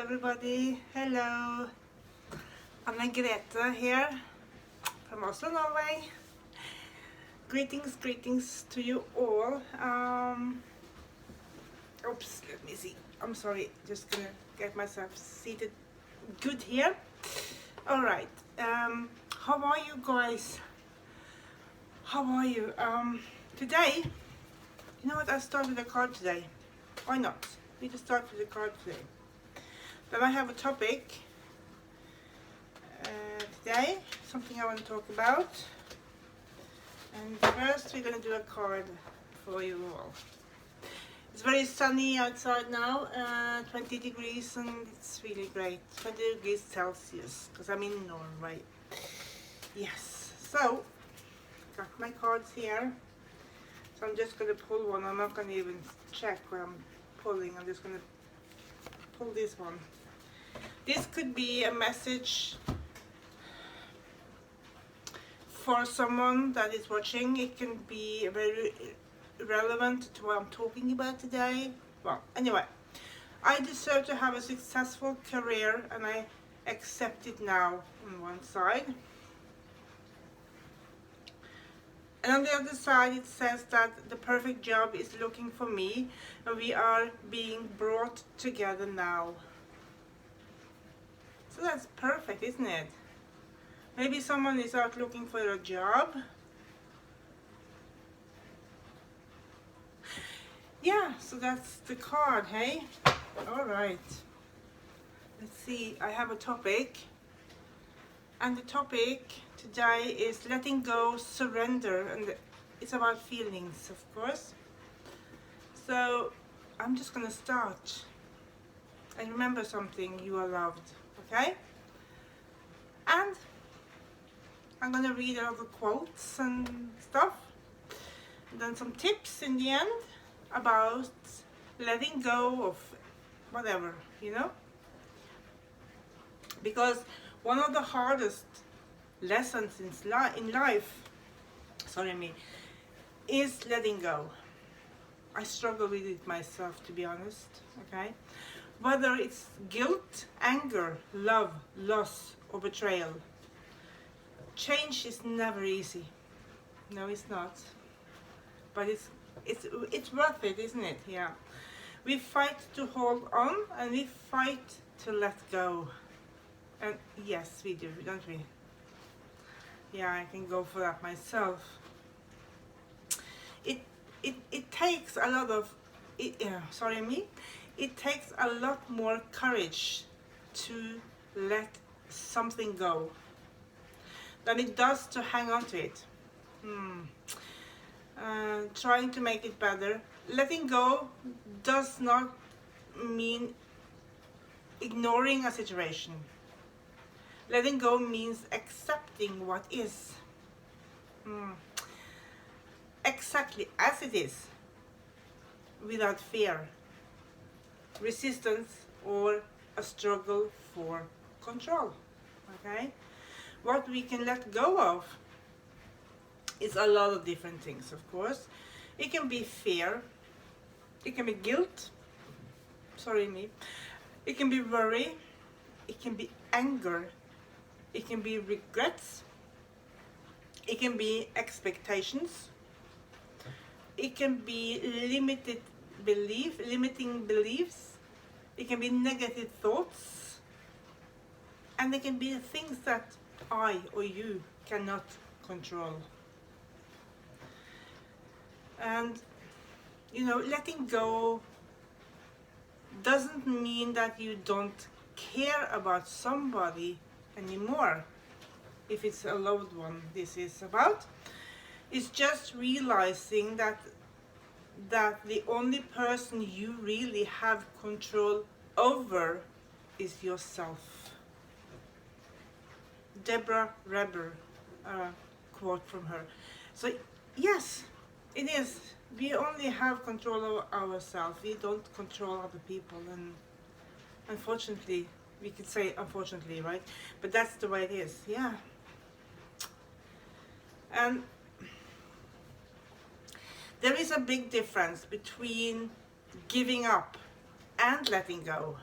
everybody. Hello. Anne-Grethe here from Oslo, Norway. Greetings to you all. Oops, let me see. I'm sorry, just gonna get myself seated good here. All right. How are you guys? How are you? Today, you know what? I started a card today. Why not? We just start with the card today. Then I have a topic today, something I want to talk about. And first we're going to do a card for you all. It's very sunny outside now, 20 degrees, and it's really great. 20 degrees Celsius, because I'm in Norway. Yes, so got my cards here. So I'm just going to pull one. I'm not going to even check what I'm pulling. I'm just going to pull this one. This could be a message for someone that is watching. It can be very relevant to what I'm talking about today. Well, anyway, I deserve to have a successful career, and I accept it now on one side. And on the other side it says that the perfect job is looking for me, and we are being brought together now. So that's perfect, isn't it? Maybe someone is out looking for a job. Yeah, so that's the card, hey? Alright. Let's see, I have a topic. And the topic today is letting go, surrender, and it's about feelings, of course. So I'm just gonna start. And remember something, you are loved, okay? And I'm gonna read all the quotes and stuff, and then some tips in the end about letting go of whatever, you know? Because one of the hardest lessons in life, is letting go. I struggle with it myself, to be honest, okay? Whether it's guilt, anger, love, loss, or betrayal. Change is never easy. No, it's not. But it's worth it, isn't it? Yeah. We fight to hold on, and we fight to let go. And yes, we do, don't we? Yeah, I can go for that myself. It takes a lot of it takes a lot more courage to let something go than it does to hang on to it. Trying to make it better. Letting go does not mean ignoring a situation. Letting go means accepting what is. Exactly as it is, without fear, resistance, or a struggle for control. Okay? What we can let go of is a lot of different things, of course. It can be fear, it can be guilt, it can be worry, it can be anger, it can be regrets, it can be expectations, it can be limiting beliefs, it can be negative thoughts, and it can be things that I or you cannot control. And you know, letting go doesn't mean that you don't care about somebody anymore. If it's a loved one this is about, it's just realizing that the only person you really have control over is yourself. Deborah Reber, quote from her. So yes, it is. We only have control over ourselves. We don't control other people, and unfortunately, we could say unfortunately, right? But that's the way it is, yeah. And there is a big difference between giving up and letting go.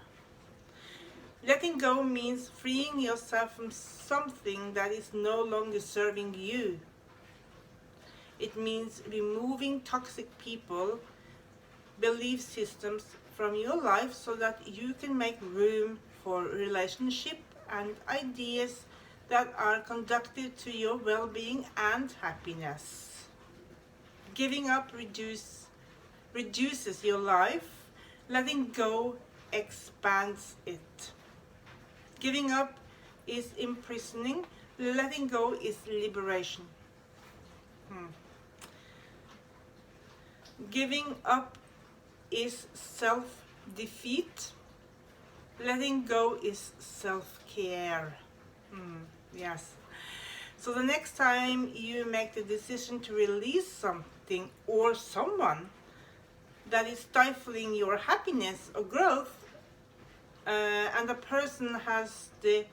Letting go means freeing yourself from something that is no longer serving you. It means removing toxic people, belief systems from your life so that you can make room for relationship and ideas that are conducive to your well-being and happiness. Giving up reduces your life. Letting go expands it. Giving up is imprisoning. Letting go is liberation. Giving up is self-defeat. Letting go is self-care. Yes. So the next time you make the decision to release something or someone that is stifling your happiness or growth, and the person has the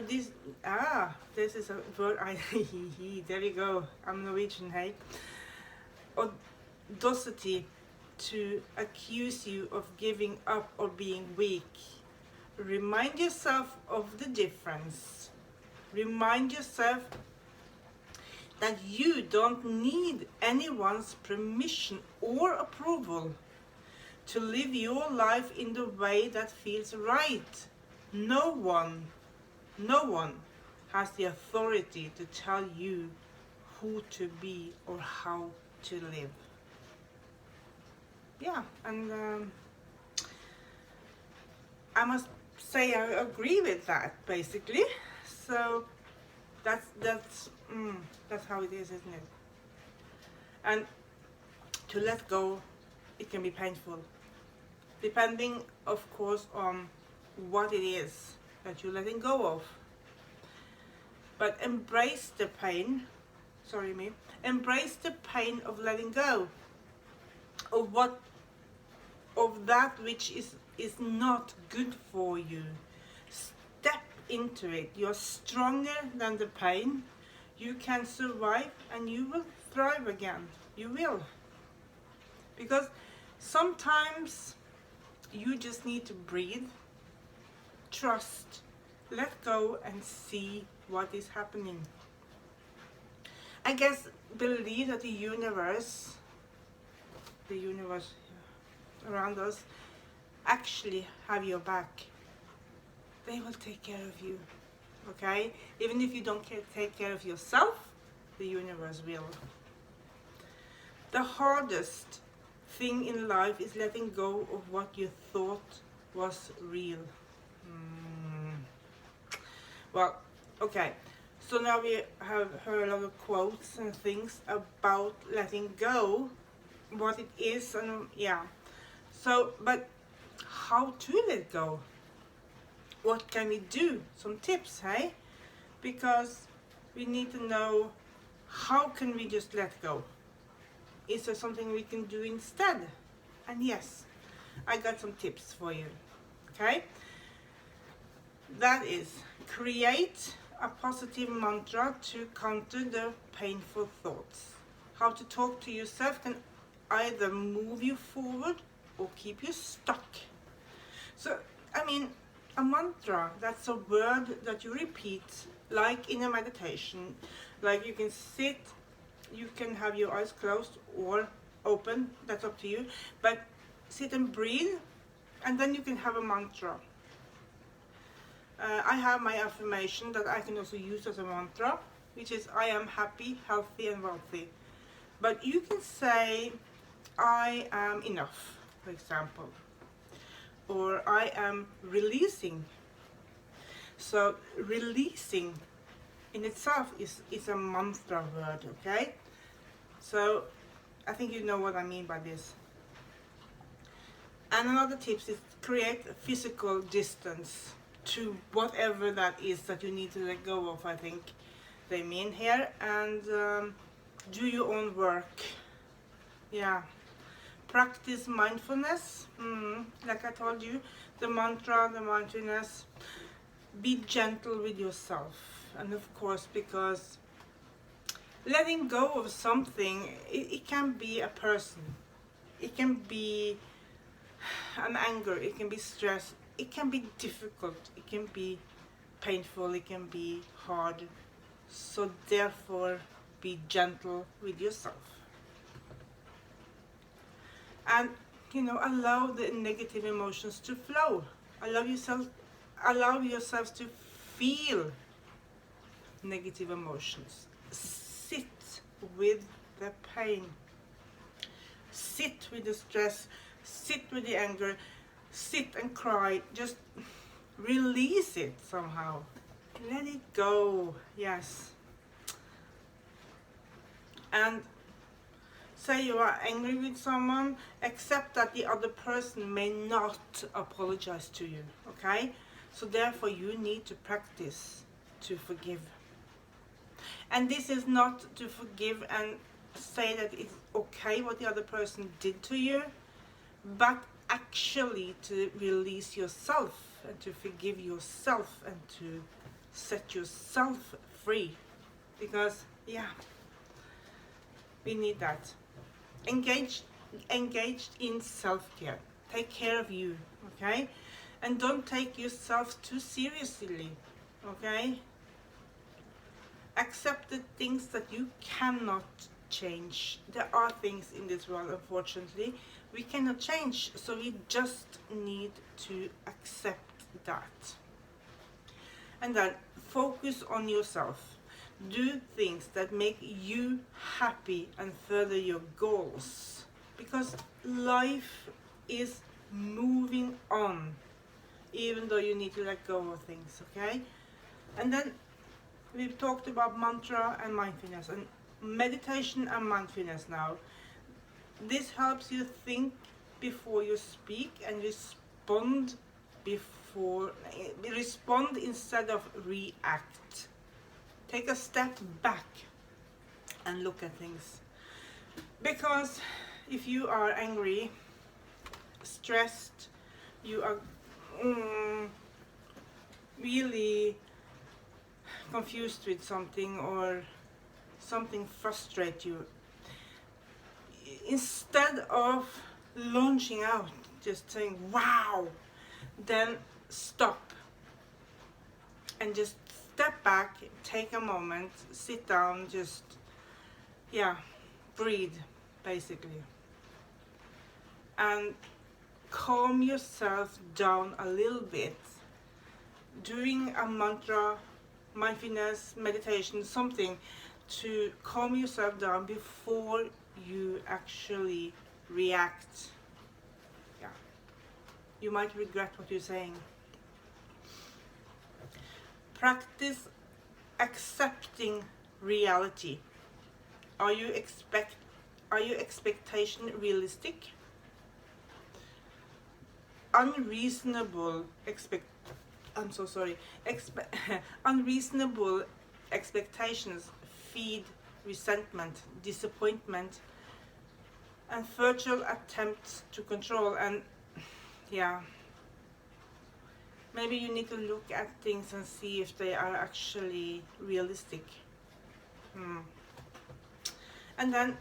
this is a word. There we go. I'm Norwegian, hey. Audacity to accuse you of giving up or being weak. Remind yourself of the difference. Remind yourself that you don't need anyone's permission or approval to live your life in the way that feels right. No one has the authority to tell you who to be or how to live. Yeah, and I must say I agree with that, basically. So that's how it is, isn't it? And to let go, it can be painful, depending, of course, on what it is that you're letting go of. But embrace the pain. Embrace the pain of letting go of that which is not good for you. Step into it. You're stronger than the pain. You can survive and you will thrive again. You will. Because sometimes you just need to breathe, trust, let go, and see what is happening. I guess believe that the universe around us actually have your back. They will take care of you, okay? Even if you don't take care of yourself, the universe will. The hardest thing in life is letting go of what you thought was real. Well, okay. So now we have heard a lot of quotes and things about letting go, what it is, and yeah. So, but how to let go? What can we do? Some tips, hey? Because we need to know, how can we just let go? Is there something we can do instead? And yes, I got some tips for you, okay? That is, create a positive mantra to counter the painful thoughts. How to talk to yourself can either move you forward or keep you stuck. So, I mean, a mantra, that's a word that you repeat, like in a meditation. Like you can sit, you can have your eyes closed or open, that's up to you. But sit and breathe, and then you can have a mantra. I have my affirmation that I can also use as a mantra, which is I am happy, healthy, and wealthy. But you can say I am enough, for example, or I am releasing. So releasing in itself is a mantra word, okay? So I think you know what I mean by this. And another tip is create a physical distance to whatever that is that you need to let go of, I think they mean here. And do your own work. Yeah. Practice mindfulness. Like I told you, the mantra, the mindfulness. Be gentle with yourself. And of course, because letting go of something, it can be a person. It can be an anger. It can be stress. it can be difficult, it can be painful, it can be hard. So therefore, be gentle with yourself. And allow the negative emotions to flow. Allow yourself to feel negative emotions. Sit with the pain. Sit with the stress. Sit with the anger. Sit and cry. Just release it somehow. Let it go. Yes. And say you are angry with someone, accept that the other person may not apologize to you, okay? So therefore you need to practice to forgive. And this is not to forgive and say that it's okay what the other person did to you, but actually to release yourself and to forgive yourself and to set yourself free. Because, yeah, we need that. Engaged in self-care. Take care of you, okay? And don't take yourself too seriously, okay? Accept the things that you cannot change. There are things in this world, unfortunately, we cannot change, so we just need to accept that. And then focus on yourself. Do things that make you happy and further your goals, because life is moving on, even though you need to let go of things, okay? And then we've talked about mantra and mindfulness, and meditation and mindfulness now. This helps you think before you speak and respond instead of react. Take a step back and look at things. Because if you are angry, stressed, you are really confused with something, or something frustrates you, instead of launching out, just saying wow, then stop and just step back, take a moment, sit down, just breathe basically, and calm yourself down a little bit, doing a mantra, mindfulness, meditation, something to calm yourself down before you actually react. Yeah, you might regret what you're saying. Practice accepting reality. Are your expectation realistic? Unreasonable expectations feed resentment, disappointment, and virtual attempts to control. And maybe you need to look at things and see if they are actually realistic. And then,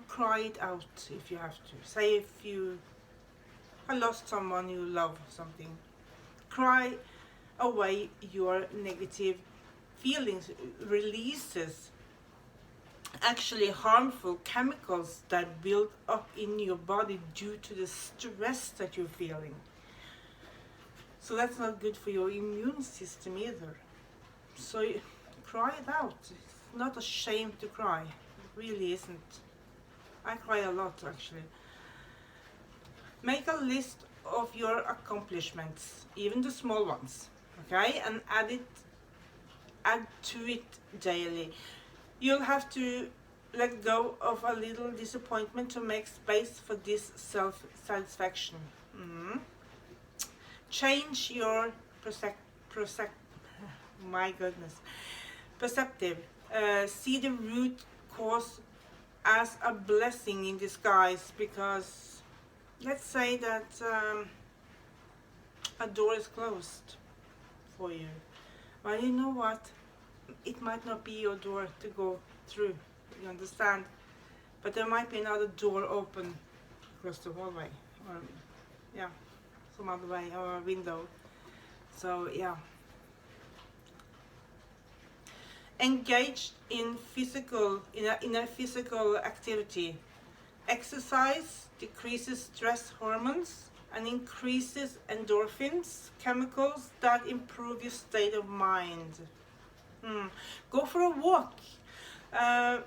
cry it out if you have to. Say if you have lost someone you love, something. Cry away your negative feelings. Releases actually harmful chemicals that build up in your body due to the stress that you're feeling. So that's not good for your immune system either. So cry it out. It's not a shame to cry. It really isn't. I cry a lot actually. Make a list of your accomplishments, even the small ones, okay? And add to it daily. You'll have to let go of a little disappointment to make space for this self-satisfaction. Change your perceptive. See the root cause as a blessing in disguise, because let's say that a door is closed for you. Well, you know what? It might not be your door to go through, you understand? But there might be another door open across the hallway. some other way, or a window. So yeah. Engage in a physical activity. Exercise decreases stress hormones and increases endorphins, chemicals that improve your state of mind. Go for a walk.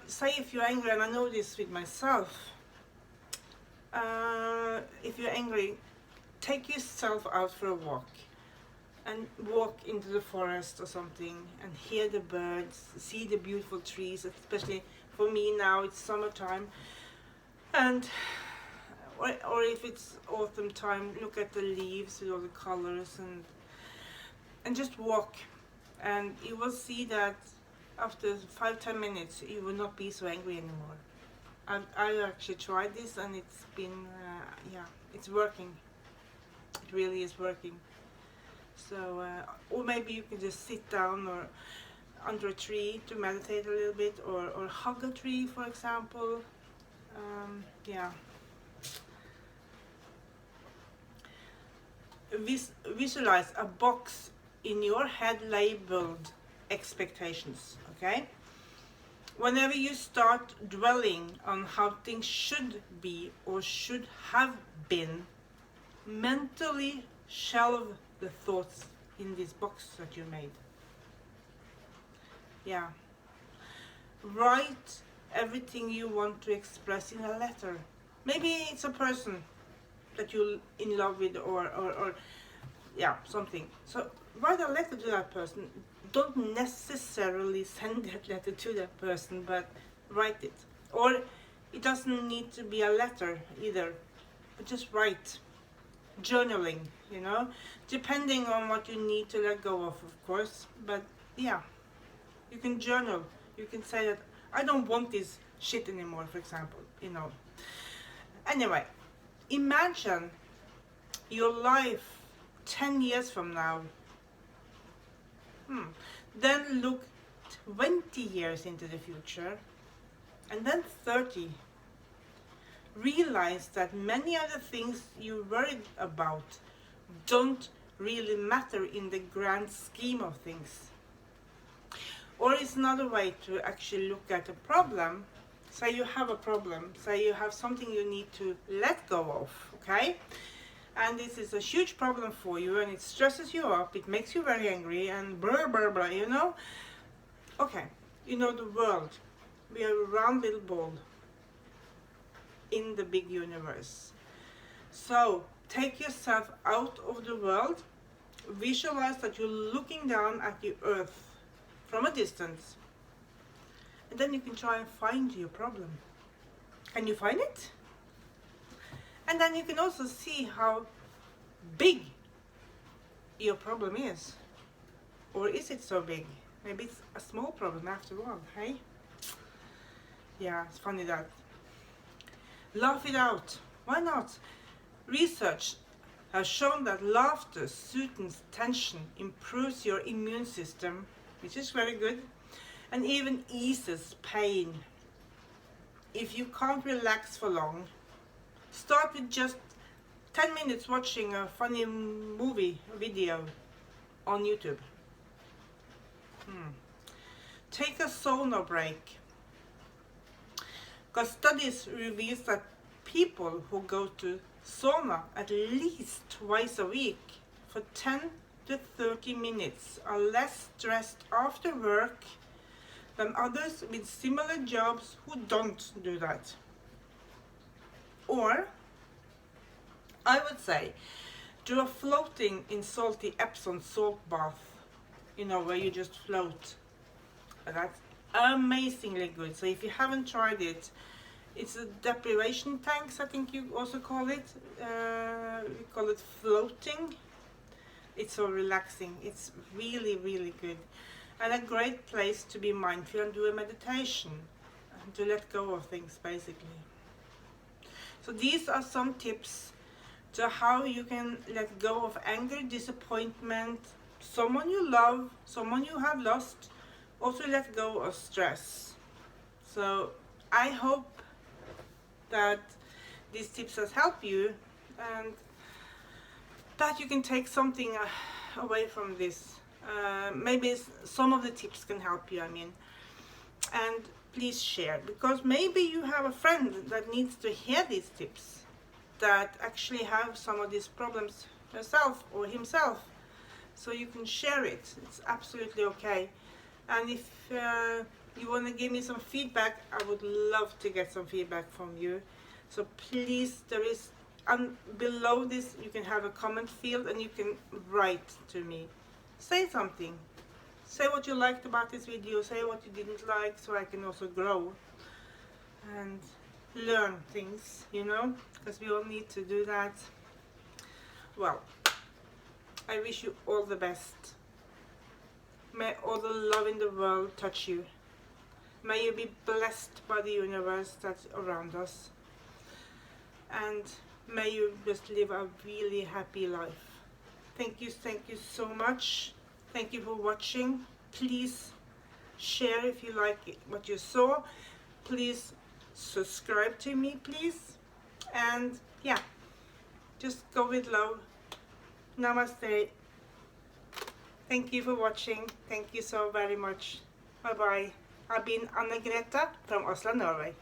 Say if you're angry, and I know this with myself. If you're angry, take yourself out for a walk and walk into the forest or something and hear the birds, see the beautiful trees, especially for me now it's summertime. And or if it's autumn time, look at the leaves with all the colors and just walk, and you will see that after 5-10 minutes you will not be so angry anymore. I actually tried this, and it's been yeah, it's working. It really is working. So or maybe you can just sit down or under a tree to meditate a little bit, or hug a tree, for example. Yeah. Visualize a box in your head labeled expectations, okay? Whenever you start dwelling on how things should be or should have been, mentally shelve the thoughts in this box that you made. Yeah. Write everything you want to express in a letter. Maybe it's a person that you're in love with, or yeah, something. So write a letter to that person. Don't necessarily send that letter to that person, but write it. Or it doesn't need to be a letter either, but just write. Journaling, you know, depending on what you need to let go of course. But yeah, you can journal. You can say that I don't want this shit anymore, for example, you know. Anyway, imagine your life 10 years from now. Then look 20 years into the future, and then 30. Realize that many of the things you worried about don't really matter in the grand scheme of things. Or it's another way to actually look at a problem. Say you have a problem, say you have something you need to let go of, okay? And this is a huge problem for you, and it stresses you up, it makes you very angry, and blah blah blah, you know? Okay, you know the world. We are a round little ball in the big universe. So take yourself out of the world, visualize that you're looking down at the earth from a distance, and then you can try and find your problem. Can you find it? And then you can also see how big your problem is. Or is it so big? Maybe it's a small problem after all, hey? Yeah, it's funny that. Laugh it out. Why not? Research has shown that laughter soothes tension, improves your immune system, which is very good, and even eases pain. If you can't relax for long, start with just 10 minutes watching a funny movie video on YouTube. Take a sauna break. Because studies reveal that people who go to sauna at least twice a week for 10 to 30 minutes are less stressed after work than others with similar jobs who don't do that. Or, I would say, do a floating in salty Epsom salt bath, you know, where you just float. That's amazingly good. So if you haven't tried it, it's a deprivation tanks, I think you also call it. We call it floating. It's so relaxing. It's really, really good. And a great place to be mindful and do a meditation and to let go of things, basically. So these are some tips to how you can let go of anger, disappointment, someone you love, someone you have lost. Also let go of stress. So I hope that these tips has helped you, and that you can take something away from this. Maybe some of the tips can help you, I mean. And please share, because maybe you have a friend that needs to hear these tips, that actually have some of these problems herself or himself. So you can share it. It's absolutely okay. And if you want to give me some feedback, I would love to get some feedback from you. So please, there is below this you can have a comment field and you can write to me. Say something. Say what you liked about this video, say what you didn't like, so I can also grow and learn things, you know, because we all need to do that. Well, I wish you all the best. May all the love in the world touch you. May you be blessed by the universe that's around us. And may you just live a really happy life. Thank you so much. Thank you for watching. Please share if you like what you saw. Please subscribe to me, please. And yeah, just go with love. Namaste. Thank you for watching. Thank you so very much. Bye bye. I've been Anne-Grethe from Oslo, Norway.